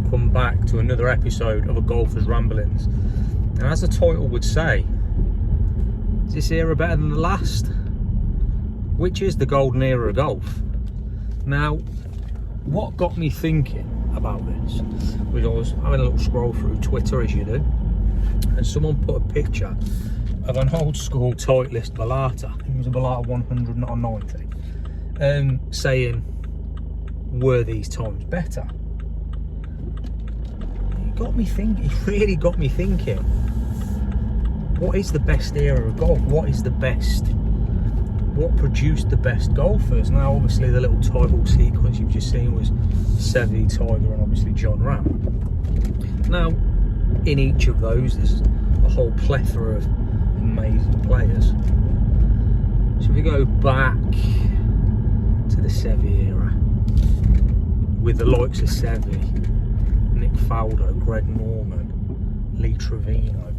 welcome back to another episode of A Golfer's Ramblings. And as the title would say, is this era better than the last? Which is the golden era of golf? Now, what got me thinking about this was I was having a little scroll through Twitter, as you do, and someone put a picture of an old school Titleist Balata. It was a Balata 100, not a 90, saying, were these times better? Got me thinking. It really got me thinking, what is the best era of golf? What produced the best golfers? Now obviously the little title sequence you've just seen was Seve, Tiger and obviously Jon Rahm. Now in each of those there's a whole plethora of amazing players. So if we go back to the Seve era with the likes of Seve, Nick Faldo, Greg Norman, Lee Trevino,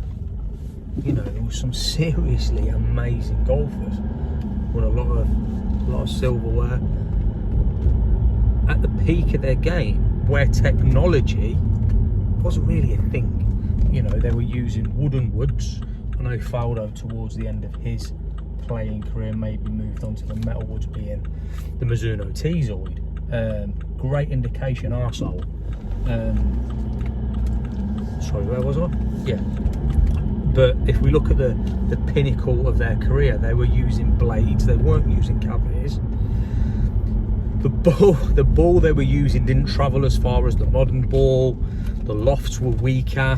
you know, there was some seriously amazing golfers with a lot of silverware at the peak of their game, where technology wasn't really a thing. You know, they were using wooden woods. I know Faldo towards the end of his playing career maybe moved on to the metal woods, being the Mizuno Tezoid. Great indication arsehole. Sorry, where was I? Yeah. But if we look at the pinnacle of their career, they were using blades, they weren't using cavities. The ball they were using didn't travel as far as the modern ball. The lofts were weaker,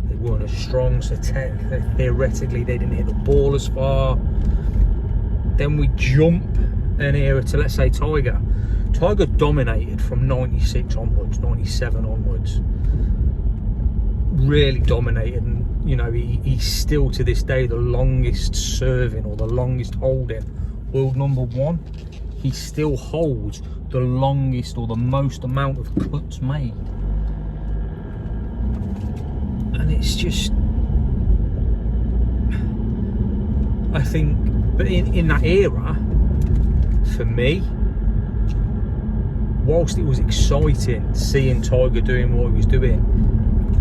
they weren't as strong, so theoretically they didn't hit the ball as far. Then we jump an era to, let's say, Tiger. Tiger dominated from 96 onwards, 97 onwards. Really dominated, and you know, he's still to this day the longest serving or the longest holding world number one. He still holds the longest or the most amount of cuts made. And it's just, I think, but in that era, for me, whilst it was exciting seeing Tiger doing what he was doing,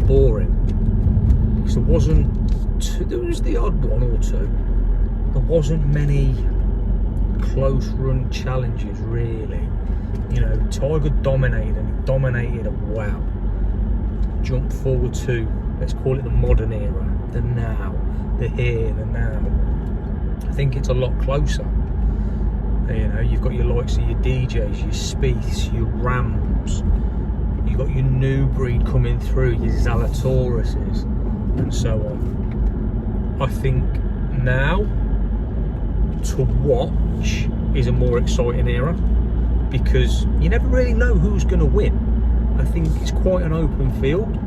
boring. Because there was the odd one or two. There wasn't many close run challenges really. You know, Tiger dominated, and he dominated wow. Jump forward to, let's call it the modern era, the now, the here, the now. I think it's a lot closer. You know, you've got your likes of your DJs, your Spieths, your Rams, you've got your new breed coming through, your Zalatoris and so on. I think now to watch is a more exciting era, because you never really know who's going to win. I think it's quite an open field.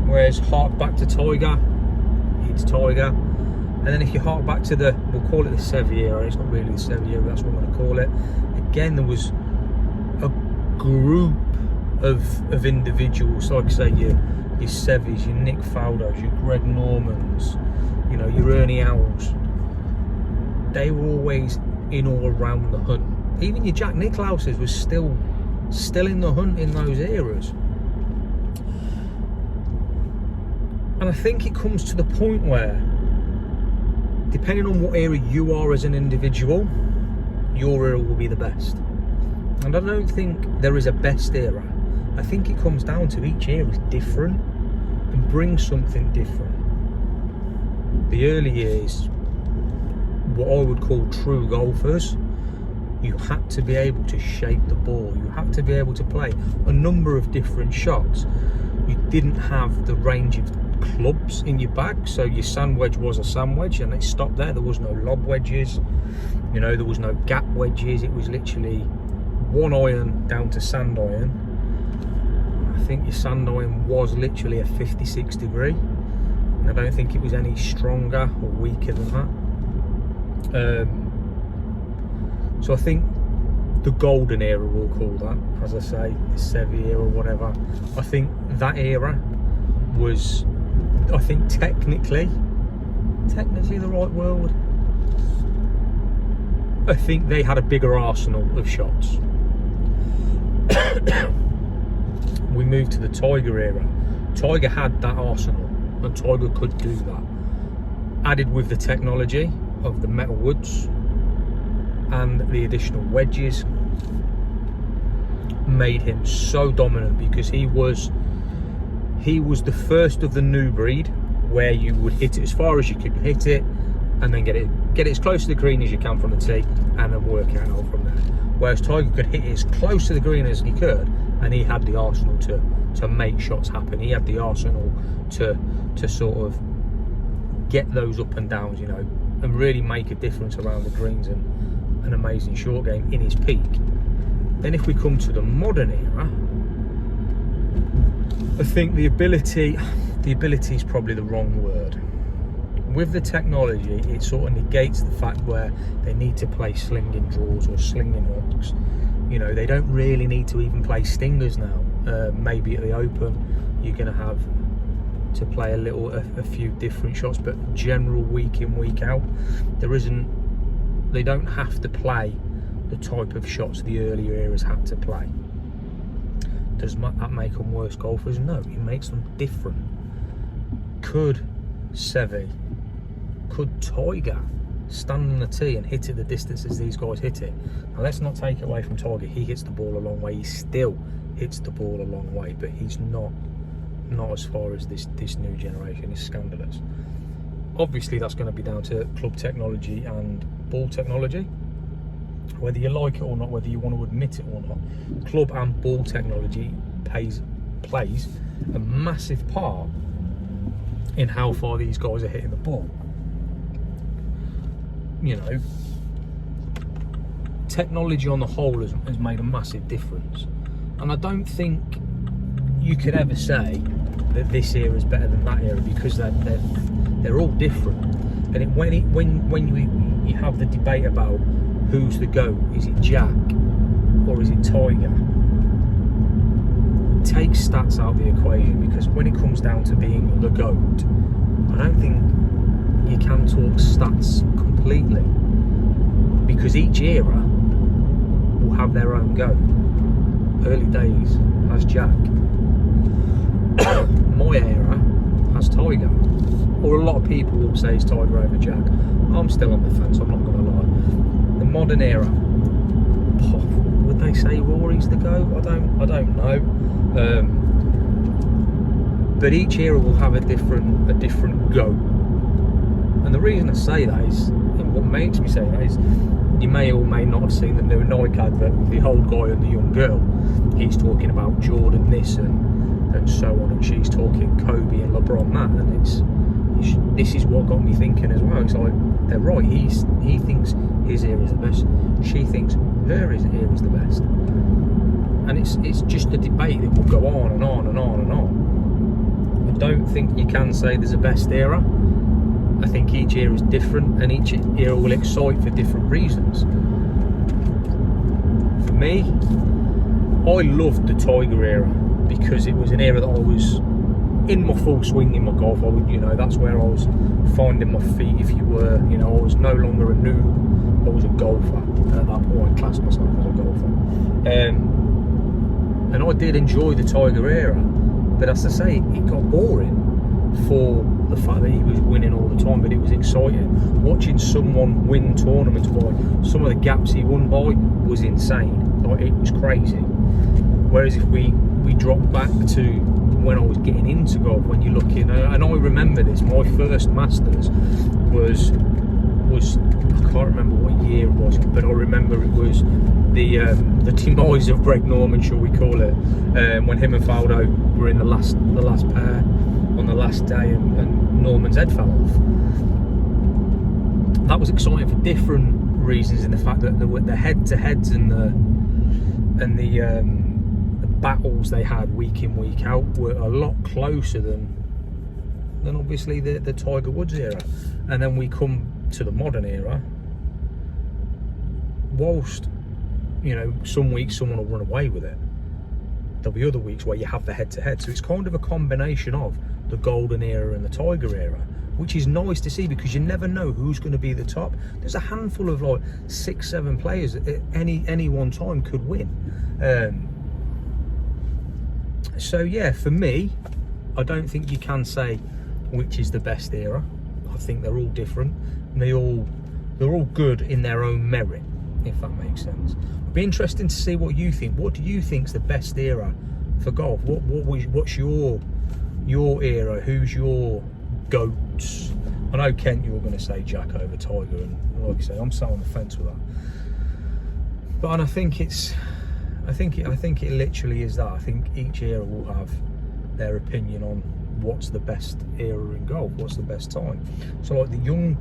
Whereas hark back to Tiger, it's Tiger. And then if you hark back to we'll call it the Seve era, it's not really the Seve era, that's what I'm going to call it. Again, there was a group of individuals, like I say, your Seves, your Nick Faldos, your Greg Normans, you know, your Ernie Owls. They were always in or around the hunt. Even your Jack Nicklauses was still in the hunt in those eras. And I think it comes to the point where, depending on what era you are as an individual, your era will be the best. And I don't think there is a best era. I think it comes down to each era is different and brings something different. The early years, what I would call true golfers, you had to be able to shape the ball. You had to be able to play a number of different shots. You didn't have the range of clubs in your bag, so your sand wedge was a sand wedge and it stopped there. There was no lob wedges, you know, there was no gap wedges. It was literally one iron down to sand iron. I think your sand iron was literally a 56 degree. I don't think it was any stronger or weaker than that. So I think the golden era, we'll call that, as I say, the Seve era or whatever, I think that era was, I think technically the right word, I think they had a bigger arsenal of shots. we moved to the Tiger era. Tiger had that arsenal, and Tiger could do that. Added with the technology of the metal woods and the additional wedges, made him so dominant, because he was the first of the new breed where you would hit it as far as you could hit it, and then get it as close to the green as you can from the tee, and then work it out from there. Whereas Tiger could hit it as close to the green as he could, and he had the arsenal to make shots happen. He had the arsenal to sort of get those up and downs, you know, and really make a difference around the greens, and an amazing short game in his peak. Then if we come to the modern era, I think the ability is probably the wrong word. With the technology, it sort of negates the fact where they need to play slinging draws or slinging hooks. You know, they don't really need to even play stingers now. Maybe at the Open, you're going to have to play a few different shots, but general week in, week out, they don't have to play the type of shots the earlier eras had to play. Does that make them worse golfers? No, it makes them different. Could Seve, could Tiger stand on the tee and hit it the distances these guys hit it? Now let's not take away from Tiger, he hits the ball a long way, he still hits the ball a long way, but he's not as far as this new generation. Is scandalous. Obviously that's going to be down to club technology and ball technology, whether you like it or not, whether you want to admit it or not. Club and ball technology plays a massive part in how far these guys are hitting the ball. You know, technology on the whole has made a massive difference, and I don't think you could ever say that this era is better than that era, because they're all different. And when you have the debate about who's the GOAT, is it Jack or is it Tiger? Take stats out of the equation, because when it comes down to being the GOAT, I don't think you can talk stats completely, because each era will have their own GOAT. Early days has Jack. My era has Tiger, or a lot of people will say it's Tiger over Jack. I'm still on the fence, I'm not going to lie. The modern era, would they say Rory's the GOAT? I don't know. But each era will have a different GOAT. And the reason I say that is, and what makes me say that is, you may or may not have seen the new Nike advert with the old guy and the young girl. He's talking about Jordan this and so on, and she's talking Kobe and LeBron that, and this is what got me thinking as well. It's like, they're right, he thinks his era is the best, she thinks her era is the best, and it's just a debate that will go on and on and on and on. I don't think you can say there's a best era. I think each era is different, and each era will excite for different reasons. For me, I loved the Tiger era, because it was an era that I was in my full swing in my golf. That's where I was finding my feet, if you were. I was no longer a noob, I was a golfer. And at that point, I classed myself as a golfer. And I did enjoy the Tiger era, but as I say, it got boring for the fact that he was winning all the time, but it was exciting. Watching someone win tournaments by some of the gaps he won by was insane. Like, it was crazy. Whereas if we drop back to when I was getting into golf, when you're looking, and I remember this, my first Masters was I can't remember what year it was, but I remember it was the demise of Greg Norman, shall we call it, when him and Faldo were in the last pair on the last day, and Norman's head fell off. That was exciting for different reasons, in the fact that the head-to-heads and the battles they had week in, week out were a lot closer than obviously the Tiger Woods era. And then we come to the modern era. Whilst some weeks someone will run away with it, there'll be other weeks where you have the head-to-head. So it's kind of a combination of the golden era and the Tiger era, which is nice to see, because you never know who's going to be the top. There's a handful of like 6-7 players at any one time could win. So yeah, for me, I don't think you can say which is the best era. I think they're all different, and they're all good in their own merit, if that makes sense. It'd be interesting to see what you think. What do you think's the best era for golf? What's your era? Who's your GOATs? I know, Kent, you're going to say Jack over Tiger, and like I say, I'm sat on the fence with that. But and I think it literally is that. I think each era will have their opinion on what's the best era in golf, what's the best time. So like the young,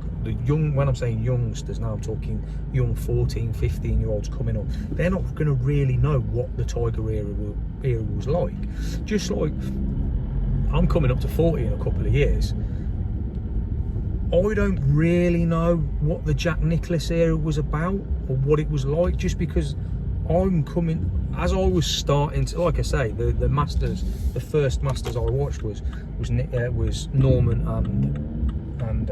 when I'm saying youngsters now, I'm talking young 14, 15 year olds coming up, they're not going to really know what the Tiger era was like. Just like I'm coming up to 40 in a couple of years, I don't really know what the Jack Nicklaus era was about or what it was like, just because I'm coming, as I was starting to, like I say, the Masters, the first Masters I watched was Norman and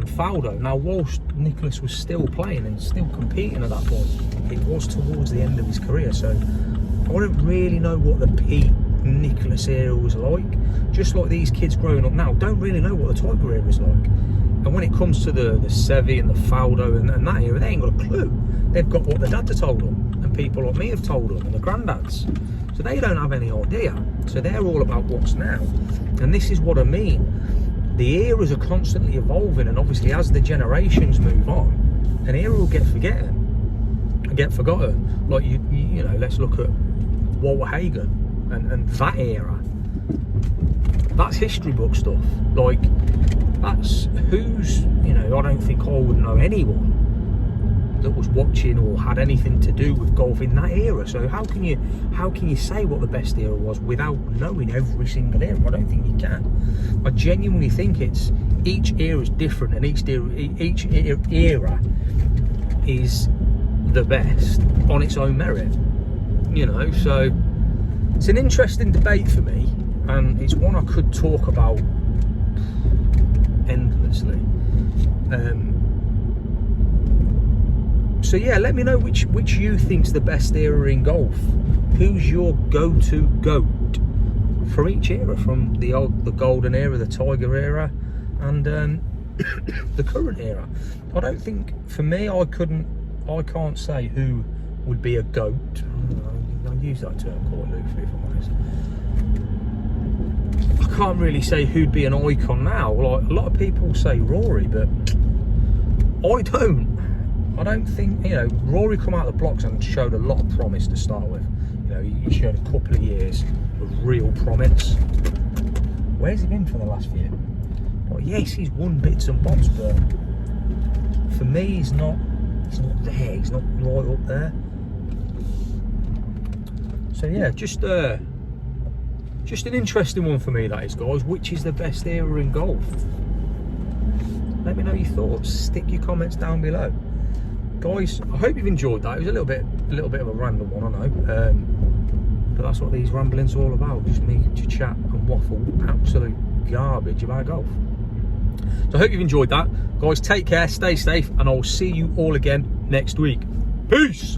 Faldo. Now, whilst Nicklaus was still playing and still competing at that point, it was towards the end of his career, so I don't really know what the peak Nicklaus era was like. Just like these kids growing up now don't really know what the Tiger era is like. And when it comes to the Seve and the Faldo and that era, they ain't got a clue. They've got what the dads have told them, and people like me have told them, and the granddads. So they don't have any idea. So they're all about what's now. And this is what I mean. The eras are constantly evolving, and obviously as the generations move on, an era will get forgotten. Like you know, let's look at Walter Hagen and that era. That's history book stuff. Like, that's who's, you know, I don't think I would know anyone that was watching or had anything to do with golf in that era. So how can you say what the best era was without knowing every single era? I don't think you can. I genuinely think it's each era is different, and each era is the best on its own merit. You know, so it's an interesting debate for me, and it's one I could talk about endlessly. So yeah, let me know which you think's the best era in golf. Who's your go-to GOAT from each era, from the golden era, the Tiger era, and the current era? I don't think, for me, I can't say who would be a GOAT. I use that term quite loosely, if I'm honest. I can't really say who'd be an icon now. Like, a lot of people say Rory, but I don't think, you know, Rory come out of the blocks and showed a lot of promise to start with. You know, he showed a couple of years of real promise. Where's he been for the last few? Well, yes, he's won bits and bobs, but for me, he's not there. He's not right up there. So yeah, just an interesting one for me, that is, guys. Which is the best era in golf? Let me know your thoughts. Stick your comments down below, guys. I hope you've enjoyed that. It was a little bit of a random one, I know, but that's what these ramblings are all about. Just me to chat and waffle absolute garbage about golf. So I hope you've enjoyed that, guys. Take care, stay safe, and I'll see you all again next week. Peace.